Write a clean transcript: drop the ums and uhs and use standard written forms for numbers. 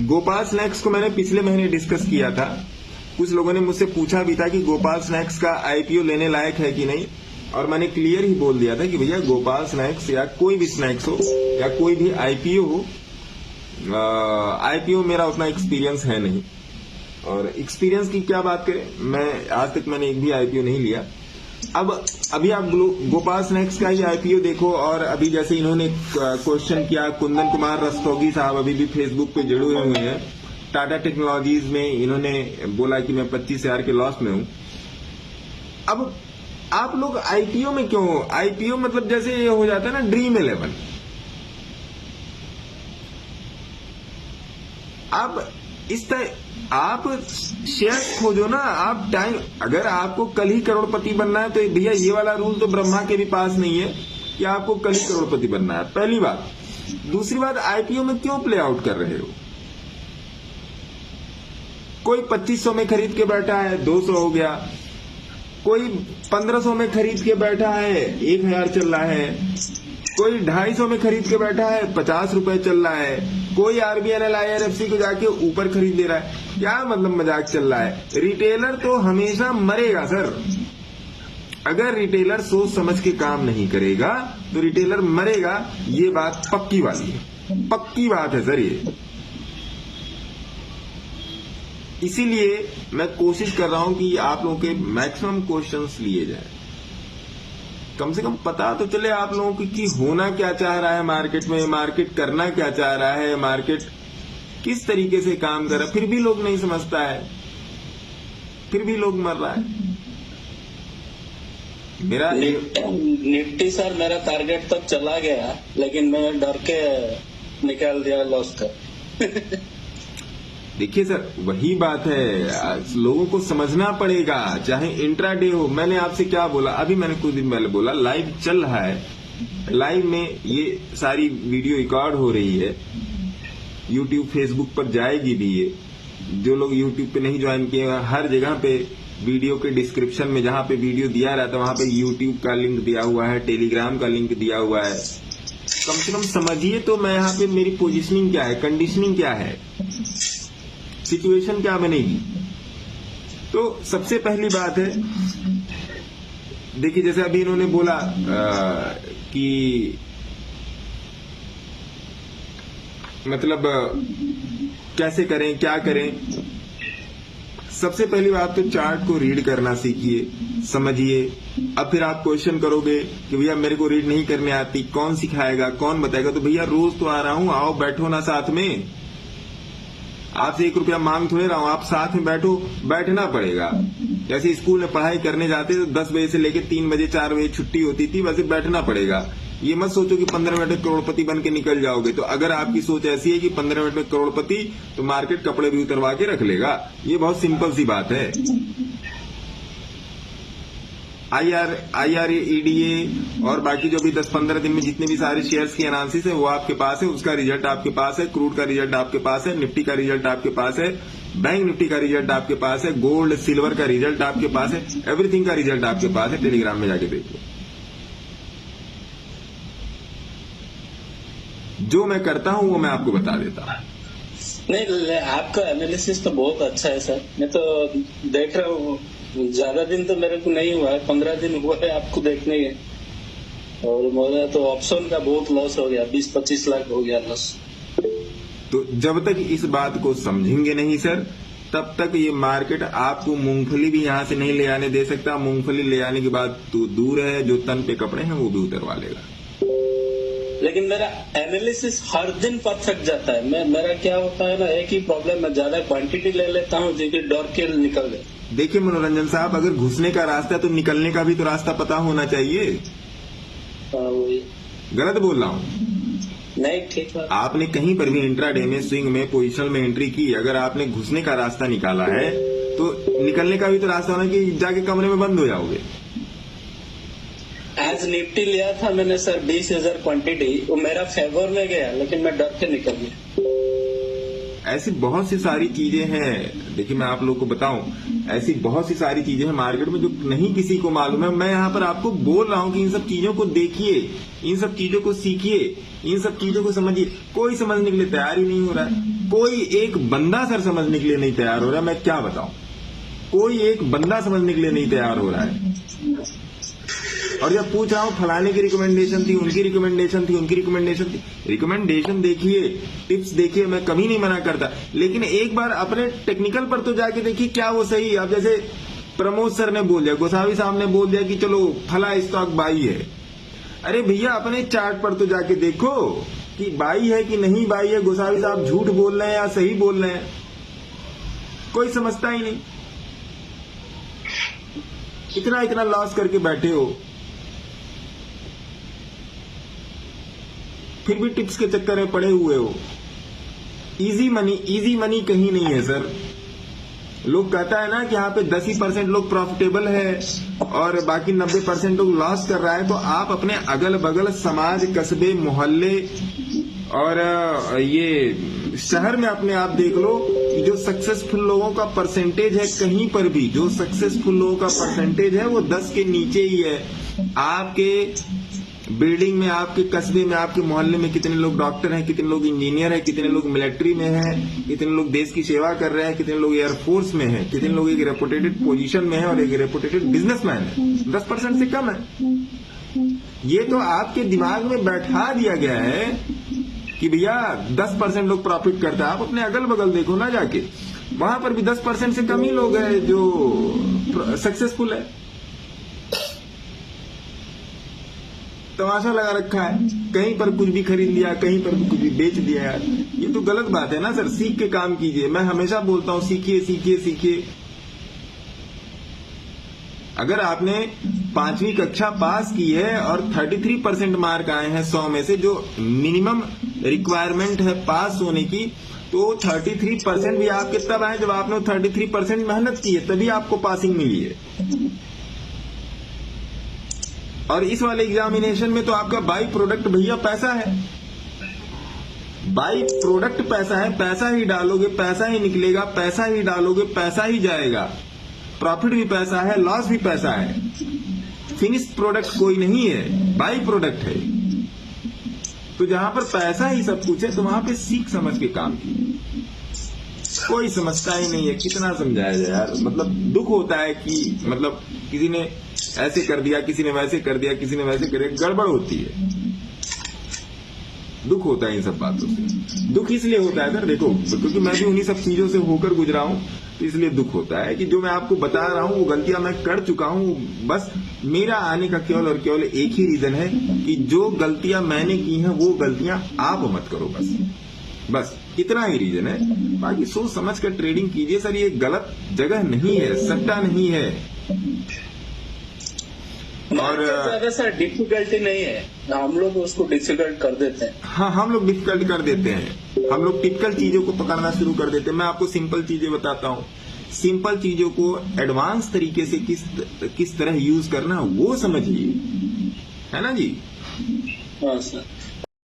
Gopal snacks को मैंने पिछले महीने डिस्कस किया था। कुछ लोगों ने मुझसे पूछा भी था कि गोपाल स्नैक्स का आईपीओ लेने लायक है कि नहीं, और मैंने क्लियर ही बोल दिया था कि भैया गोपाल स्नैक्स या कोई भी स्नैक्स हो या कोई भी आईपीओ हो, आईपीओ मेरा उतना एक्सपीरियंस है नहीं। और एक्सपीरियंस की क्या बात करें, मैं आज तक मैंने एक भी आईपीओ नहीं लिया। अब अभी आप गोपाल स्नैक्स का ही आईपीओ देखो, और अभी जैसे इन्होंने क्वेश्चन किया, कुंदन कुमार रस्तोगी साहब अभी भी फेसबुक पे जुड़े हुए हैं। टाटा टेक्नोलॉजीज में इन्होंने बोला कि मैं 25,000 के लॉस में हूं। अब आप लोग आईपीओ में क्यों हो? आईपीओ मतलब जैसे ये हो जाता है ना ड्रीम 11। आप इस तरह आप शेयर खोजो ना। आप टाइम, अगर आपको कल ही करोड़पति बनना है तो भैया ये वाला रूल तो ब्रह्मा के भी पास नहीं है कि आपको कल ही करोड़पति बनना है, पहली बात। दूसरी बात, आईपीओ में क्यों प्ले आउट कर रहे हो? कोई 2500 में खरीद के बैठा है, 200 हो गया। कोई 1500 में खरीद के बैठा है, 1000 चल रहा है। कोई 250 में खरीद के बैठा है, 50 रुपए चल रहा है। कोई आरबीएनएल आईआरएफसी को जाके ऊपर खरीद ले रहा है। क्या मतलब मजाक चल रहा है? रिटेलर तो हमेशा मरेगा सर। अगर रिटेलर सोच समझ के काम नहीं करेगा तो रिटेलर मरेगा। ये बात पक्की वाली है, पक्की बात है सर ये। इसीलिए मैं कोशिश कर रहा हूं कि आप लोगों के मैक्सिमम क्वेश्चंस लिए जाए, कम से कम पता तो चले आप लोगों को कि होना क्या चाह रहा है मार्केट में, मार्केट करना क्या चाह रहा है, मार्केट किस तरीके से काम कर रहा है। फिर भी लोग नहीं समझता है, फिर भी लोग मर रहा है। मेरा निफ्टी सर मेरा टारगेट तक चला गया, लेकिन मैं डर के निकाल दिया लॉस का। देखिए सर, वही बात है, लोगों को समझना पड़ेगा, चाहे इंट्राडे हो। मैंने आपसे क्या बोला, अभी मैंने कुछ दिन पहले बोला, लाइव चल रहा है, लाइव में ये सारी वीडियो रिकॉर्ड हो रही है, यूट्यूब फेसबुक पर जाएगी भी ये। जो लोग यूट्यूब पे नहीं ज्वाइन किए, हर जगह पे वीडियो के डिस्क्रिप्शन में जहां पे वीडियो दिया रहता है वहां पे यूट्यूब का लिंक दिया हुआ है, टेलीग्राम का लिंक दिया हुआ है। कम से कम समझिए तो मैं यहाँ पे मेरी पोजीशनिंग क्या है, कंडीशनिंग क्या है, सिचुएशन क्या बनेगी। तो सबसे पहली बात है, देखिए जैसे अभी इन्होंने बोला कि मतलब कैसे करें, क्या करें। सबसे पहली बात तो चार्ट को रीड करना सीखिए, समझिए। अब फिर आप क्वेश्चन करोगे कि भैया मेरे को रीड नहीं करने आती, कौन सिखाएगा, कौन बताएगा? तो भैया रोज तो आ रहा हूं, आओ बैठो ना साथ में। आपसे 1 रुपया मांग थोड़े रहा हूं, आप साथ में बैठो, बैठना पड़ेगा। जैसे स्कूल में पढ़ाई करने जाते तो 10 बजे से लेकर 3 बजे 4 बजे छुट्टी होती थी, वैसे बैठना पड़ेगा। ये मत सोचो कि 15 मिनट में करोड़पति बन के निकल जाओगे। तो अगर आपकी सोच ऐसी है कि 15 मिनट में करोड़पति, तो मार्केट कपड़े भी उतरवा के रख लेगा। ये बहुत सिंपल सी बात है। IRA और बाकी जो भी 10-15 दिन में जितने भी सारे शेयर्स की एनालिसिस है वो आपके पास है, उसका रिजल्ट आपके पास है, क्रूड का रिजल्ट आपके पास है, निफ्टी का रिजल्ट आपके पास है, बैंक निफ्टी का रिजल्ट आपके पास है, गोल्ड सिल्वर का रिजल्ट आपके पास है, एवरीथिंग का रिजल्ट आपके पास है। टेलीग्राम में जाके देखिए। जो मैं करता हूं वो मैं आपको बता देता हूं। नहीं, आपका एनालिसिस तो बहुत अच्छा है सर। मैं तो देख रहा हूँ, ज्यादा दिन तो मेरे को नहीं हुआ है, 15 दिन हुआ है आपको देखने के। और मेरा तो ऑप्शन का बहुत लॉस हो गया, 20-25 लाख हो गया लॉस। तो जब तक इस बात को समझेंगे नहीं सर, तब तक ये मार्केट आपको मूंगफली भी यहां से नहीं ले आने दे सकता। मूंगफली ले आने के बाद तो दूर है, जो तन पे कपड़े हैं वो भी उतरवा लेगा। लेकिन मेरा एनालिसिस हर दिन परफेक्ट जाता है। मेरा क्या होता है ना, एक ही प्रॉब्लम, मैं ज्यादा क्वांटिटी ले लेता हूँ जिसकी डर के निकल गए। देखिए मनोरंजन साहब, अगर घुसने का रास्ता है तो निकलने का भी तो रास्ता पता होना चाहिए। गलत बोल रहा हूँ? नहीं, ठीक है। आपने कहीं पर भी इंट्राडे में, स्विंग में, पोजिशनल में एंट्री की, अगर आपने घुसने का रास्ता निकाला है तो निकलने का भी तो रास्ता होना कि जाके कमरे में बंद हो जाओगे। आज निफ्टी लिया था मैंने सर 20,000 क्वांटिटी, वो मेरा फेवर में गया, लेकिन मैं डर के निकल गया। ऐसी बहुत सी सारी चीजें हैं। देखिए मैं आप लोगों को बताऊं, ऐसी बहुत सी सारी चीजें हैं मार्केट में जो नहीं किसी को मालूम है। मैं यहाँ पर आपको बोल रहा हूँ कि इन सब चीजों को देखिए, इन सब चीजों को सीखिए, इन सब चीजों को समझिए। कोई समझने के लिए तैयार ही नहीं हो रहा है। कोई एक बंदा सर समझने के लिए नहीं तैयार हो रहा, मैं क्या बताऊं, कोई एक बंदा समझने के लिए नहीं तैयार हो रहा है। और जब पूछ रहा हूं फलाने की रिकमेंडेशन थी, उनकी रिकमेंडेशन थी, उनकी रिकमेंडेशन थी, रिकमेंडेशन देखिए, टिप्स देखिए, मैं कभी नहीं मना करता, लेकिन एक बार अपने टेक्निकल पर तो जाके देखिए क्या वो सही है। अब जैसे प्रमोद सर ने बोल दिया, गोसावी साहब ने बोल दिया कि चलो फला स्टॉक बाई है। अरे भैया अपने चार्ट पर तो जाके देखो कि बाई है कि नहीं बाई है, गोसावी साहब झूठ बोल रहे हैं या सही बोल रहे हैं, कोई समझता ही नहीं। इतना इतना लॉस करके बैठे हो, फिर भी टिप्स के चक्कर में पड़े हुए हो। इजी मनी कहीं नहीं है सर। लोग कहता है ना कि यहाँ पे 10% लोग प्रॉफिटेबल है और बाकी 90% लोग लॉस कर रहा है, तो आप अपने अगल बगल समाज, कस्बे, मोहल्ले और ये शहर में अपने आप देख लो कि जो सक्सेसफुल लोगों का परसेंटेज है, कहीं पर भी जो सक्सेसफुल लोगों का परसेंटेज है वो 10 के नीचे ही है। आपके बिल्डिंग में, आपके कस्बे में, आपके मोहल्ले में कितने लोग डॉक्टर हैं, कितने लोग इंजीनियर हैं, कितने लोग मिलिट्री में हैं, कितने लोग देश की सेवा कर रहे हैं, कितने लोग एयरफोर्स में हैं, कितने लोग एक रेपुटेटेड पोजीशन में हैं और एक रेपुटेटेड बिजनेसमैन है। 10% से कम है। ये तो आपके दिमाग में बैठा दिया गया है कि भैया 10% लोग प्रॉफिट करता है। आप अपने अगल बगल देखो ना जाके, वहां पर भी 10% से कम ही लोग हैं जो सक्सेसफुल है। तमाशा लगा रखा है, कहीं पर कुछ भी खरीद लिया, कहीं पर कुछ भी बेच दिया यार, ये तो गलत बात है ना सर। सीख के काम कीजिए। मैं हमेशा बोलता हूं सीखिए सीखिए सीखिए। अगर आपने 5वीं कक्षा पास की है और 33% मार्क आए हैं 100 में से, जो मिनिमम रिक्वायरमेंट है पास होने की, तो 33% भी आपके तब आए जब आपने 33% मेहनत की है, तभी आपको पासिंग मिली है। और इस वाले एग्जामिनेशन में तो आपका बाई प्रोडक्ट भैया पैसा है। बाई प्रोडक्ट पैसा है, पैसा ही डालोगे पैसा ही निकलेगा, पैसा ही डालोगे पैसा ही जाएगा। प्रॉफिट भी पैसा है, लॉस भी पैसा है। फिनिश प्रोडक्ट कोई नहीं है, बाई प्रोडक्ट है। तो जहां पर पैसा ही सब कुछ है, तो वहां पे सीख समझ के काम कीजिए। कोई समझता ही नहीं है, कितना समझाया जाए यार। मतलब दुख होता है कि मतलब किसी ने ऐसे कर दिया, किसी ने वैसे कर दिया, किसी ने वैसे कर दिया, गड़बड़ होती है। दुख होता है इन सब बातों से। दुख इसलिए होता है सर, देखो, क्योंकि मैं भी उन्हीं सब चीजों से होकर गुजरा हूं, तो इसलिए दुख होता है कि जो मैं आपको बता रहा हूं वो गलतियां मैं कर चुका हूं। बस मेरा आने का केवल और केवल एक ही रीजन है कि जो गलतियां मैंने की हैं वो गलतियां आप मत करो। बस इतना ही रीजन है। बाकी सोच समझ कर ट्रेडिंग कीजिए सर। ये गलत जगह नहीं है, सट्टा नहीं है। और ज्यादा सर डिफिकल्टी नहीं है, हम लोग उसको डिफिकल्ट कर देते हैं। हाँ, हम लोग डिफिकल्ट कर देते हैं। हम लोग टिपिकल चीजों को पकड़ना शुरू कर देते हैं। मैं आपको सिंपल चीजें बताता हूँ। सिंपल चीजों को एडवांस तरीके से किस तरह यूज करना वो समझिए, है ना जी। हाँ सर।